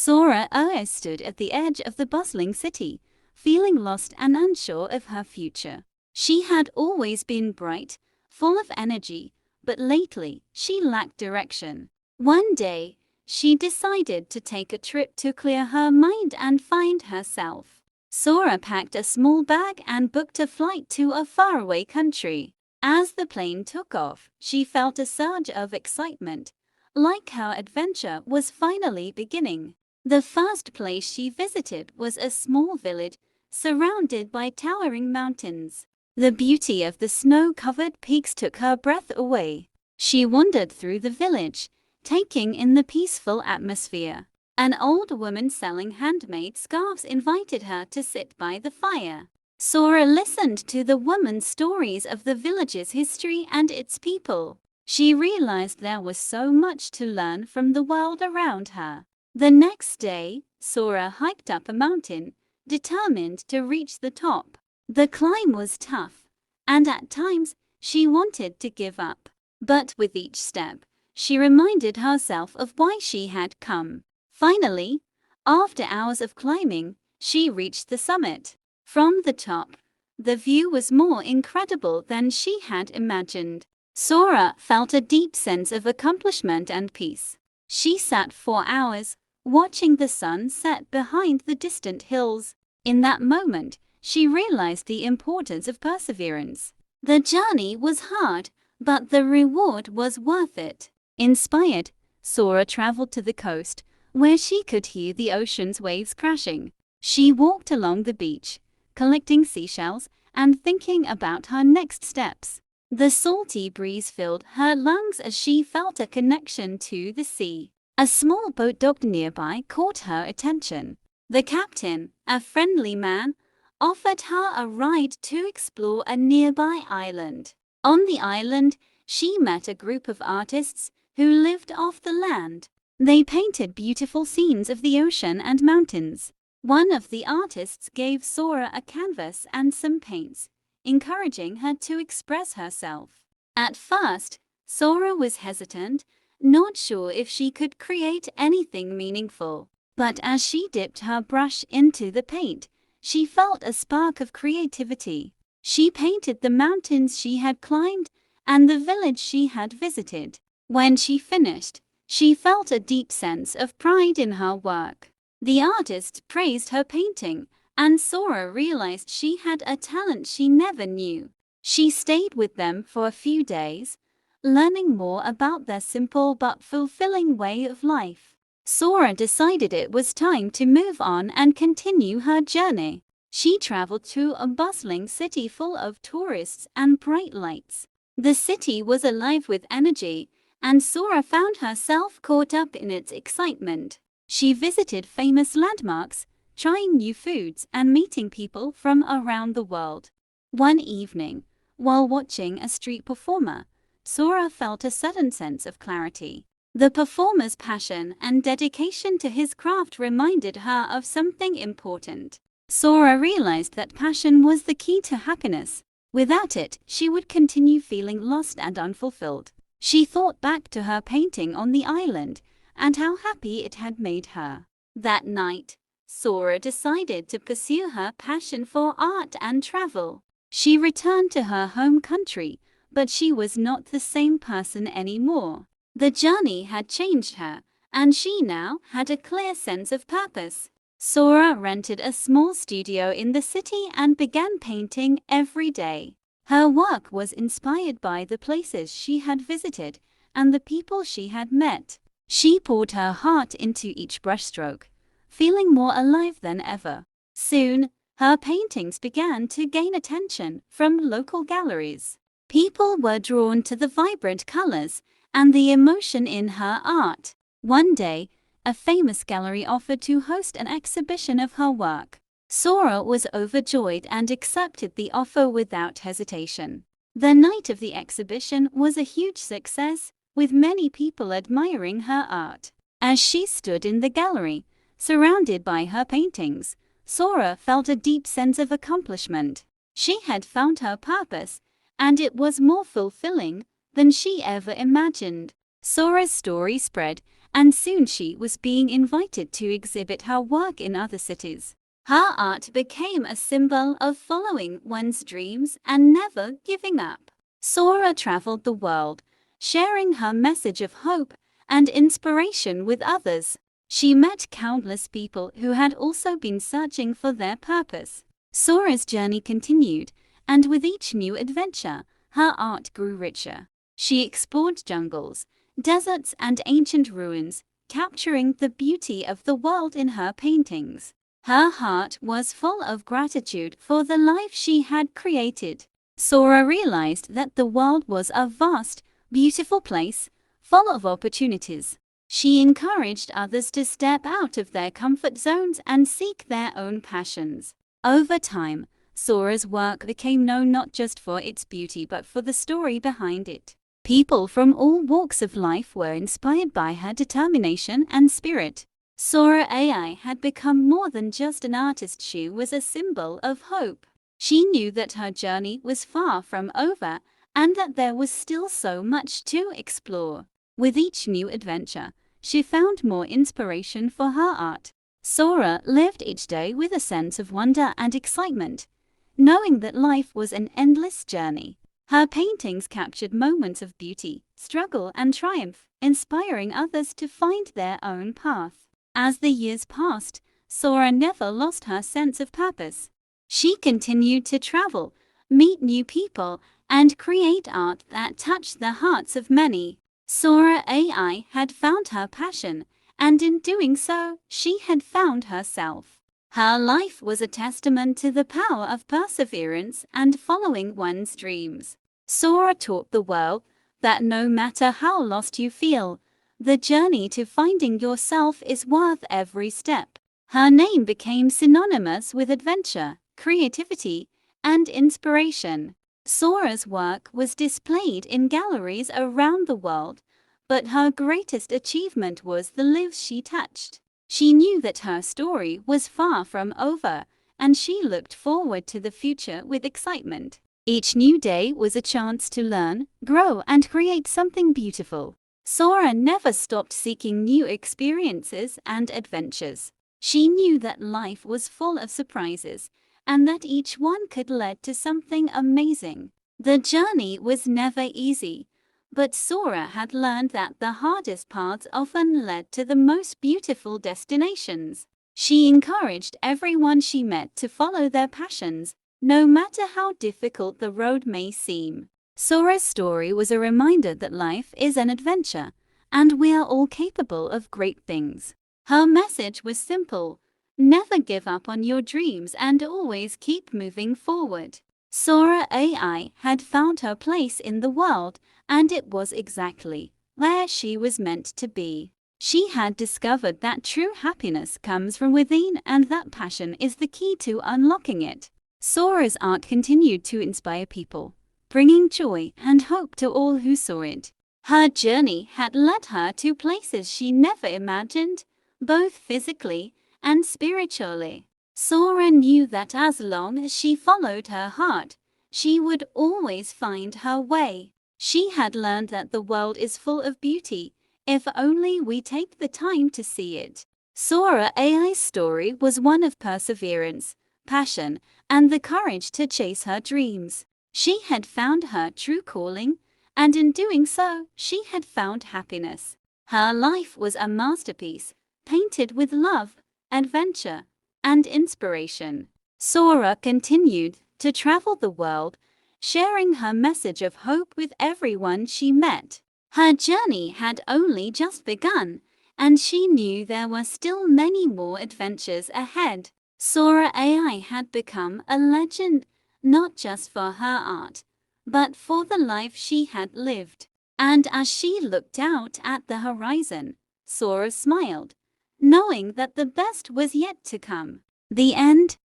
Sora Ai stood at the edge of the bustling city, feeling lost and unsure of her future. She had always been bright, full of energy, but lately she lacked direction. One day, she decided to take a trip to clear her mind and find herself. Sora packed a small bag and booked a flight to a faraway country. As the plane took off, she felt a surge of excitement, like her adventure was finally beginning. The first place she visited was a small village surrounded by towering mountains. The beauty of the snow-covered peaks took her breath away. She wandered through the village, taking in the peaceful atmosphere. An old woman selling handmade scarves invited her to sit by the fire. Sora listened to the woman's stories of the village's history and its people. She realized there was so much to learn from the world around her. The next day, Sora hiked up a mountain, determined to reach the top. The climb was tough, and at times she wanted to give up. But with each step, she reminded herself of why she had come. Finally, after hours of climbing, she reached the summit. From the top, the view was more incredible than she had imagined. Sora felt a deep sense of accomplishment and peace. She sat for hours, watching the sun set behind the distant hills. In that moment, she realized the importance of perseverance. The journey was hard, but the reward was worth it. Inspired, Sora traveled to the coast, where she could hear the ocean's waves crashing. She walked along the beach, collecting seashells and thinking about her next steps. The salty breeze filled her lungs as she felt a connection to the sea. A small boat docked nearby caught her attention. The captain, a friendly man, offered her a ride to explore a nearby island. On the island, she met a group of artists who lived off the land. They painted beautiful scenes of the ocean and mountains. One of the artists gave Sora a canvas and some paints, encouraging her to express herself. At first, Sora was hesitant, not sure if she could create anything meaningful. But as she dipped her brush into the paint, she felt a spark of creativity. She painted the mountains she had climbed and the village she had visited. When she finished, she felt a deep sense of pride in her work. The artist praised her painting, and Sora realized she had a talent she never knew. She stayed with them for a few days, learning more about their simple but fulfilling way of life. Sora decided it was time to move on and continue her journey. She traveled to a bustling city full of tourists and bright lights. The city was alive with energy, and Sora found herself caught up in its excitement. She visited famous landmarks, trying new foods and meeting people from around the world. One evening, while watching a street performer, Sora felt a sudden sense of clarity. The performer's passion and dedication to his craft reminded her of something important. Sora realized that passion was the key to happiness. Without it, she would continue feeling lost and unfulfilled. She thought back to her painting on the island and how happy it had made her. That night, Sora decided to pursue her passion for art and travel. She returned to her home country, but she was not the same person anymore. The journey had changed her, and she now had a clear sense of purpose. Sora rented a small studio in the city and began painting every day. Her work was inspired by the places she had visited and the people she had met. She poured her heart into each brushstroke, feeling more alive than ever. Soon, her paintings began to gain attention from local galleries. People were drawn to the vibrant colors and the emotion in her art. One day, a famous gallery offered to host an exhibition of her work. Sora was overjoyed and accepted the offer without hesitation. The night of the exhibition was a huge success, with many people admiring her art. As she stood in the gallery, surrounded by her paintings, Sora felt a deep sense of accomplishment. She had found her purpose, and it was more fulfilling than she ever imagined. Sora's story spread, and soon she was being invited to exhibit her work in other cities. Her art became a symbol of following one's dreams and never giving up. Sora traveled the world, sharing her message of hope and inspiration with others. She met countless people who had also been searching for their purpose. Sora's journey continued, and with each new adventure, her art grew richer. She explored jungles, deserts, and ancient ruins, capturing the beauty of the world in her paintings. Her heart was full of gratitude for the life she had created. Sora realized that the world was a vast, beautiful place, full of opportunities. She encouraged others to step out of their comfort zones and seek their own passions. Over time, Sora's work became known not just for its beauty but for the story behind it. People from all walks of life were inspired by her determination and spirit. Sora Ai had become more than just an artist, she was a symbol of hope. She knew that her journey was far from over and that there was still so much to explore. With each new adventure, she found more inspiration for her art. Sora lived each day with a sense of wonder and excitement, knowing that life was an endless journey. Her paintings captured moments of beauty, struggle, and triumph, inspiring others to find their own path. As the years passed, Sora never lost her sense of purpose. She continued to travel, meet new people, and create art that touched the hearts of many. Sora Ai had found her passion, and in doing so, she had found herself. Her life was a testament to the power of perseverance and following one's dreams. Sora taught the world that no matter how lost you feel, the journey to finding yourself is worth every step. Her name became synonymous with adventure, creativity, and inspiration. Sora's work was displayed in galleries around the world, but her greatest achievement was the lives she touched. She knew that her story was far from over, and she looked forward to the future with excitement. Each new day was a chance to learn, grow, and create something beautiful. Sora never stopped seeking new experiences and adventures. She knew that life was full of surprises, and that each one could lead to something amazing. The journey was never easy, but Sora had learned that the hardest paths often led to the most beautiful destinations. She encouraged everyone she met to follow their passions, no matter how difficult the road may seem. Sora's story was a reminder that life is an adventure, and we are all capable of great things. Her message was simple: never give up on your dreams and always keep moving forward. Sora Ai had found her place in the world, and it was exactly where she was meant to be. She had discovered that true happiness comes from within and that passion is the key to unlocking it. Sora's art continued to inspire people, bringing joy and hope to all who saw it. Her journey had led her to places she never imagined, both physically and spiritually. Sora knew that as long as she followed her heart, she would always find her way. She had learned that the world is full of beauty, if only we take the time to see it. Sora Ai's story was one of perseverance, passion, and the courage to chase her dreams. She had found her true calling, and in doing so, she had found happiness. Her life was a masterpiece, painted with love, adventure, and inspiration. Sora continued to travel the world, sharing her message of hope with everyone she met. Her journey had only just begun, and she knew there were still many more adventures ahead. Sora Ai had become a legend, not just for her art, but for the life she had lived. And as she looked out at the horizon, Sora smiled, knowing that the best was yet to come. The end.